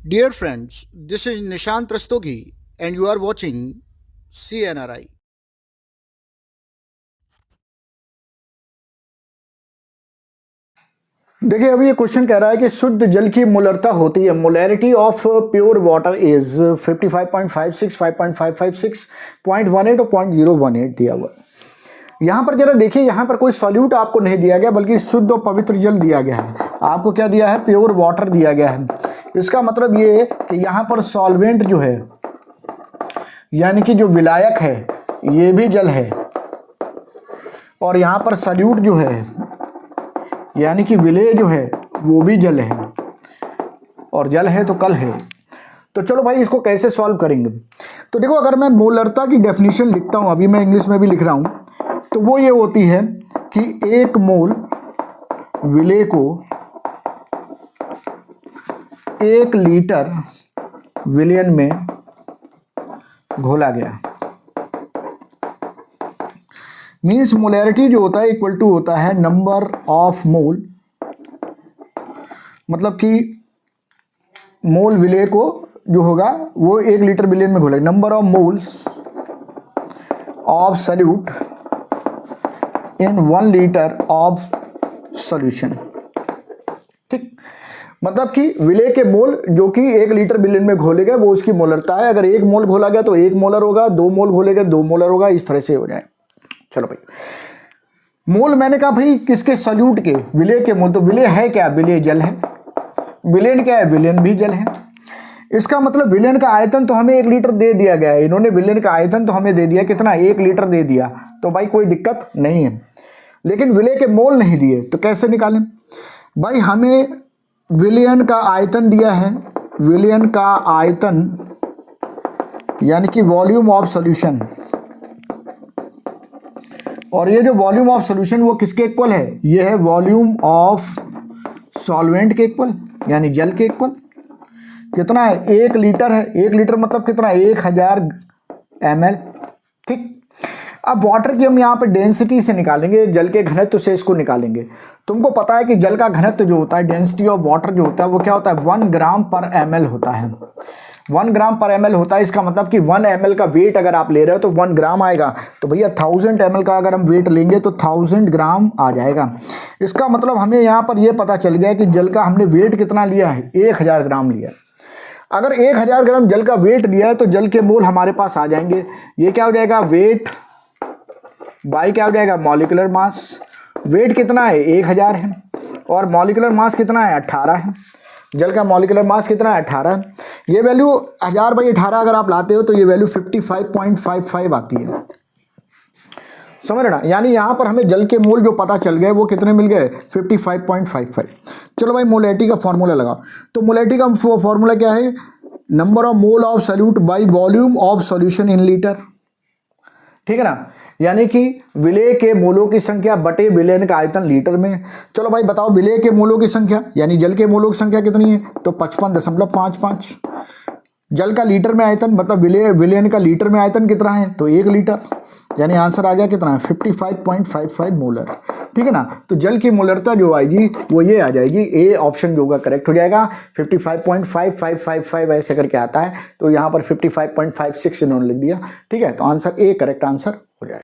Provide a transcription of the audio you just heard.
Dear friends, this is Nishant Rastogi and you are watching CNRI. देखिए अभी ये question कह रहा है कि शुद्ध जल की मोलरता होती है, molarity of pure water is 55.56, 5.556, 0.18 और 0.018 दिया हुआ है। यहाँ पर जरा देखिए, यहाँ पर कोई सॉल्यूट आपको नहीं दिया गया बल्कि शुद्ध और पवित्र जल दिया गया है। आपको क्या दिया है? प्योर वाटर दिया गया है। इसका मतलब ये कि यहाँ पर सॉल्वेंट जो है यानी कि जो विलायक है ये भी जल है, और यहाँ पर सॉल्यूट जो है यानी कि विलेय जो है वो भी जल है, और जल है तो कल है। तो चलो भाई इसको कैसे सॉल्व करेंगे। तो देखो, अगर मैं मोलरता की डेफिनेशन लिखता हूँ, अभी मैं इंग्लिश में भी लिख रहा हूँ, तो वो ये होती है कि 1 मोल विलेय को 1 लीटर विलयन में घोला गया। मीन्स मोलैरिटी जो होता है इक्वल टू होता है नंबर ऑफ मोल, मतलब कि मोल विलेय को जो होगा वो 1 लीटर विलयन में घोलेगा। Number of moles of solute in 1 litre of solution. ठीक, मतलब कि विलेय के मोल जो कि 1 लीटर विलयन में घोले गए वो उसकी मोलरता है। अगर 1 मोल घोला गया तो 1 मोलर होगा, 2 मोल घोले गए 2 मोलर होगा, इस तरह से हो जाए। चलो भाई, मोल मैंने कहा भाई किसके? सॉल्यूट के, विलेय के मोल। तो विलेय है क्या? विलेय जल है। विलयन क्या है? विलयन भी जल है। इसका मतलब विलयन का आयतन तो हमें 1 लीटर दे दिया गया है। इन्होंने विलयन का आयतन तो हमें दे दिया, कितना? 1 लीटर दे दिया, तो भाई कोई दिक्कत नहीं है। लेकिन विलेय के मोल नहीं दिए, तो कैसे निकालें भाई? हमें विलयन का आयतन दिया है, विलयन का आयतन यानी कि वॉल्यूम ऑफ सॉल्यूशन, और ये जो वॉल्यूम ऑफ सॉल्यूशन वो किसके इक्वल है? ये है वॉल्यूम ऑफ सॉल्वेंट के इक्वल, यानी जल के इक्वल। कितना है? 1 लीटर है। 1 लीटर मतलब कितना? 1000 ml। ठीक, अब वाटर की हम यहाँ पे डेंसिटी से निकालेंगे, जल के घनत्व से इसको निकालेंगे। तुमको पता है कि जल का घनत्व जो होता है, डेंसिटी ऑफ वाटर जो होता है वो क्या होता है? 1 ग्राम पर ml होता है। 1 ग्राम पर ml होता है। इसका मतलब कि 1 ml का वेट अगर आप ले रहे हो तो 1 ग्राम आएगा। तो भैया 1000 ml का अगर हम वेट लेंगे तो 1000 ग्राम आ जाएगा। इसका मतलब हमें यहाँ पर यह पता चल गया कि जल का हमने वेट कितना लिया है? 1000 ग्राम लिया। अगर 1000 ग्राम जल का वेट लिया है तो जल के मोल हमारे पास आ जाएंगे। ये क्या हो जाएगा? वेट बाई क्या हो जाएगा? Molecular mass. वेट कितना है? 1000 है, और मॉलिक्यूलर मास कितना है? 18 है। जल का मॉलिक्यूलर मास कितना है? 18 है। ये वैल्यू 1000/18 अगर आप लाते हो तो ये वैल्यू 55.55 आती है। समझ रहे ना? यानी यहाँ पर हमें जल के मोल जो पता चल गए वो कितने मिल गए? 55.55। चलो भाई मोलैरिटी का फॉर्मूला लगा। तो मोलैरिटी का फॉर्मूला क्या है? Number of mole of solute by volume of solution in litre. ठीक है ना? यानी कि विलेय के मोलों की संख्या बटे विलयन का आयतन लीटर में। चलो भाई बताओ, विलेय के मोलों की संख्या यानी जल के मोलों की संख्या कितनी है? तो 55.55। जल का लीटर में आयतन मतलब विलयन का लीटर में आयतन कितना है? तो 1 लीटर, यानी आंसर आ गया कितना है? 55.55 मोलर। ठीक है ना? तो जल की मोलरता जो आएगी वो ये आ जाएगी। ए ऑप्शन जो होगा करेक्ट हो जाएगा। 55.5555 ऐसे करके आता है, तो यहाँ पर 55.56 इन्होंने लिख दिया। ठीक है, तो आंसर ए करेक्ट आंसर हो जाएगा।